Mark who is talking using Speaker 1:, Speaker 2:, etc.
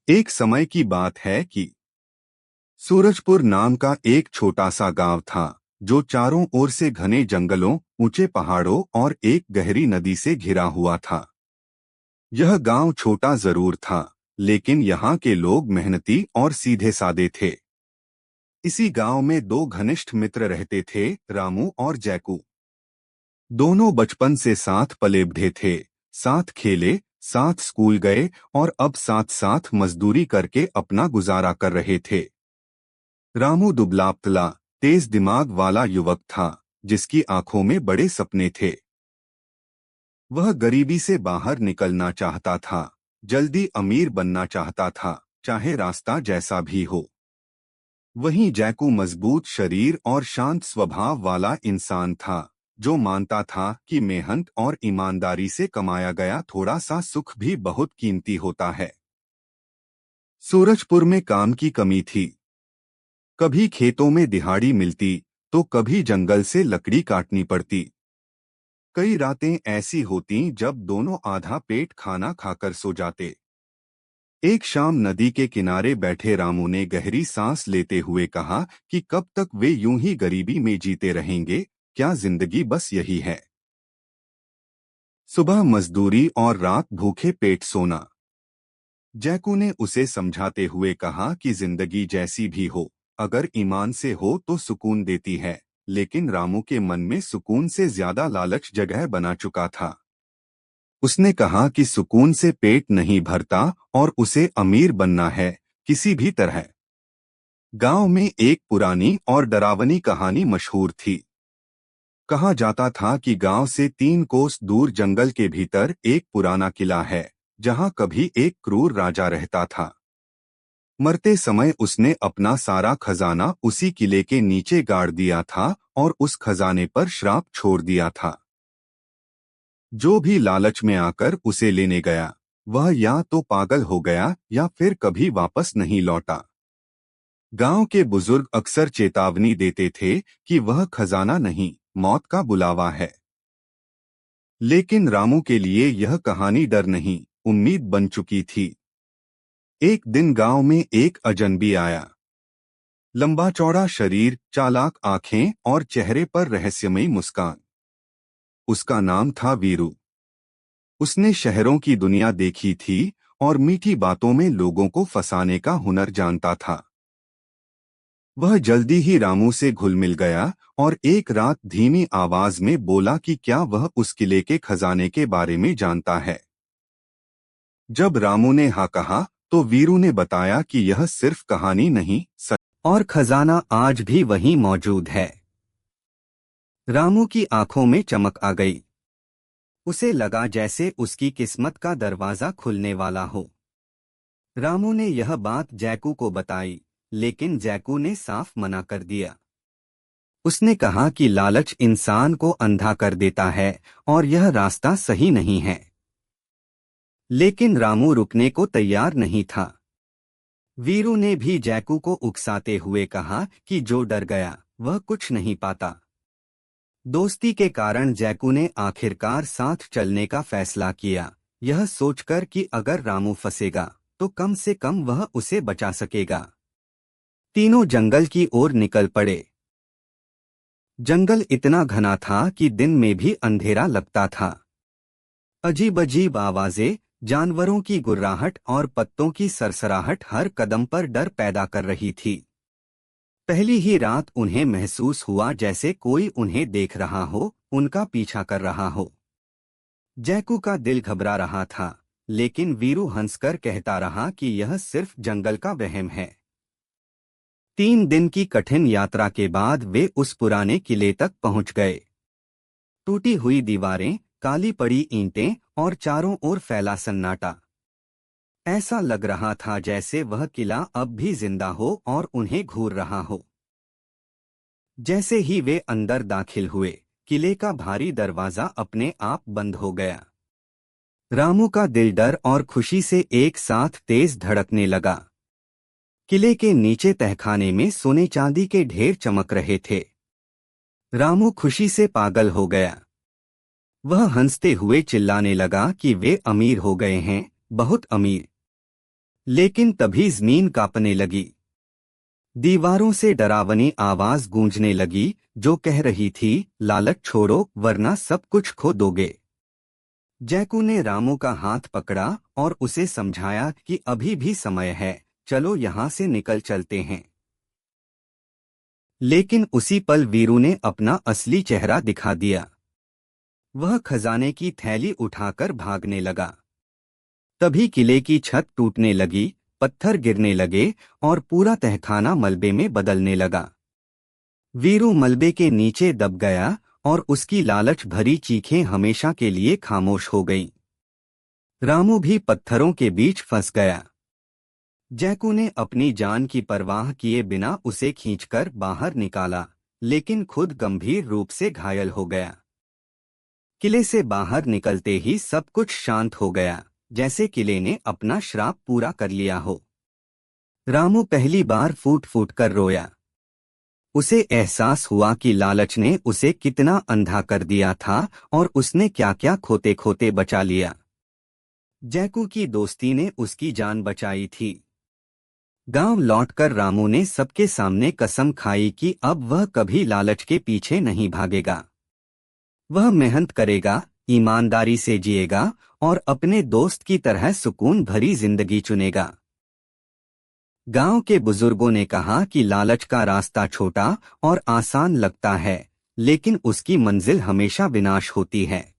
Speaker 1: एक समय की बात है कि सूरजपुर नाम का एक छोटा सा गांव था जो चारों ओर से घने जंगलों, ऊंचे पहाड़ों और एक गहरी नदी से घिरा हुआ था। यह गांव छोटा जरूर था, लेकिन यहाँ के लोग मेहनती और सीधे सादे थे। इसी गांव में दो घनिष्ठ मित्र रहते थे, रामू और जैकू। दोनों बचपन से साथ पले बढ़े थे, साथ खेले, साथ स्कूल गए और अब साथ साथ मजदूरी करके अपना गुजारा कर रहे थे। रामू दुबला-पतला, तेज दिमाग वाला युवक था, जिसकी आंखों में बड़े सपने थे। वह गरीबी से बाहर निकलना चाहता था, जल्दी अमीर बनना चाहता था, चाहे रास्ता जैसा भी हो। वहीं जैकू मजबूत शरीर और शांत स्वभाव वाला इंसान था, जो मानता था कि मेहनत और ईमानदारी से कमाया गया थोड़ा सा सुख भी बहुत कीमती होता है। सूरजपुर में काम की कमी थी। कभी खेतों में दिहाड़ी मिलती, तो कभी जंगल से लकड़ी काटनी पड़ती। कई रातें ऐसी होती जब दोनों आधा पेट खाना खाकर सो जाते। एक शाम नदी के किनारे बैठे रामू ने गहरी सांस लेते हुए कहा कि कब तक वे यूं ही गरीबी में जीते रहेंगे, क्या जिंदगी बस यही है। सुबह मजदूरी और रात भूखे पेट सोना। जैकू ने उसे समझाते हुए कहा कि जिंदगी जैसी भी हो, अगर ईमान से हो तो सुकून देती है, लेकिन रामू के मन में सुकून से ज्यादा लालच जगह बना चुका था। उसने कहा कि सुकून से पेट नहीं भरता और उसे अमीर बनना है, किसी भी तरह। गांव में एक पुरानी और डरावनी कहानी मशहूर थी। कहा जाता था कि गांव से 3 कोस दूर जंगल के भीतर एक पुराना किला है, जहां कभी एक क्रूर राजा रहता था। मरते समय उसने अपना सारा खजाना उसी किले के नीचे गाड़ दिया था और उस खजाने पर श्राप छोड़ दिया था। जो भी लालच में आकर उसे लेने गया, वह या तो पागल हो गया या फिर कभी वापस नहीं लौटा। गांव के बुजुर्ग अक्सर चेतावनी देते थे कि वह खजाना नहीं, मौत का बुलावा है। लेकिन रामू के लिए यह कहानी डर नहीं, उम्मीद बन चुकी थी। एक दिन गांव में एक अजनबी आया। लंबा चौड़ा शरीर, चालाक आंखें और चेहरे पर रहस्यमयी मुस्कान। उसका नाम था वीरू। उसने शहरों की दुनिया देखी थी और मीठी बातों में लोगों को फंसाने का हुनर जानता था। वह जल्दी ही रामू से घुल मिल गया और एक रात धीमी आवाज में बोला कि क्या वह उस किले के खजाने के बारे में जानता है। जब रामू ने हाँ कहा, तो वीरू ने बताया कि यह सिर्फ कहानी नहीं, सच और खजाना आज भी वहीं मौजूद है। रामू की आंखों में चमक आ गई। उसे लगा जैसे उसकी किस्मत का दरवाजा खुलने वाला हो। रामू ने यह बात जैकू को बताई, लेकिन जैकू ने साफ मना कर दिया। उसने कहा कि लालच इंसान को अंधा कर देता है और यह रास्ता सही नहीं है। लेकिन रामू रुकने को तैयार नहीं था। वीरू ने भी जैकू को उकसाते हुए कहा कि जो डर गया वह कुछ नहीं पाता। दोस्ती के कारण जैकू ने आखिरकार साथ चलने का फैसला किया, यह सोचकर कि अगर रामू फंसेगा तो कम से कम वह उसे बचा सकेगा। तीनों जंगल की ओर निकल पड़े। जंगल इतना घना था कि दिन में भी अंधेरा लगता था। अजीब अजीब आवाजें, जानवरों की गुर्राहट और पत्तों की सरसराहट हर कदम पर डर पैदा कर रही थी। पहली ही रात उन्हें महसूस हुआ जैसे कोई उन्हें देख रहा हो, उनका पीछा कर रहा हो। जैकू का दिल घबरा रहा था, लेकिन वीरू हंसकर कहता रहा कि यह सिर्फ जंगल का वहम है। 3 दिन की कठिन यात्रा के बाद वे उस पुराने किले तक पहुंच गए। टूटी हुई दीवारें, काली पड़ी ईंटें और चारों ओर फैला सन्नाटा। ऐसा लग रहा था जैसे वह किला अब भी जिंदा हो और उन्हें घूर रहा हो। जैसे ही वे अंदर दाखिल हुए, किले का भारी दरवाजा अपने आप बंद हो गया। रामू का दिल डर और खुशी से एक साथ तेज धड़कने लगा। किले के नीचे तहखाने में सोने चांदी के ढेर चमक रहे थे। रामू खुशी से पागल हो गया। वह हंसते हुए चिल्लाने लगा कि वे अमीर हो गए हैं, बहुत अमीर। लेकिन तभी जमीन कांपने लगी। दीवारों से डरावनी आवाज गूंजने लगी जो कह रही थी, लालच छोड़ो वरना सब कुछ खो दोगे। जैकू ने रामू का हाथ पकड़ा और उसे समझाया कि अभी भी समय है, चलो यहाँ से निकल चलते हैं। लेकिन उसी पल वीरू ने अपना असली चेहरा दिखा दिया। वह खजाने की थैली उठाकर भागने लगा। तभी किले की छत टूटने लगी, पत्थर गिरने लगे और पूरा तहखाना मलबे में बदलने लगा। वीरू मलबे के नीचे दब गया और उसकी लालच भरी चीखें हमेशा के लिए खामोश हो गईं। रामू भी पत्थरों के बीच फंस गया। जैकू ने अपनी जान की परवाह किए बिना उसे खींचकर बाहर निकाला, लेकिन खुद गंभीर रूप से घायल हो गया। किले से बाहर निकलते ही सब कुछ शांत हो गया, जैसे किले ने अपना श्राप पूरा कर लिया हो। रामू पहली बार फूट फूट कर रोया। उसे एहसास हुआ कि लालच ने उसे कितना अंधा कर दिया था और उसने क्या क्या खोते खोते बचा लिया। जैकू की दोस्ती ने उसकी जान बचाई थी। गांव लौटकर रामू ने सबके सामने कसम खाई कि अब वह कभी लालच के पीछे नहीं भागेगा। वह मेहनत करेगा, ईमानदारी से जिएगा और अपने दोस्त की तरह सुकून भरी जिंदगी चुनेगा। गांव के बुजुर्गों ने कहा कि लालच का रास्ता छोटा और आसान लगता है, लेकिन उसकी मंजिल हमेशा विनाश होती है।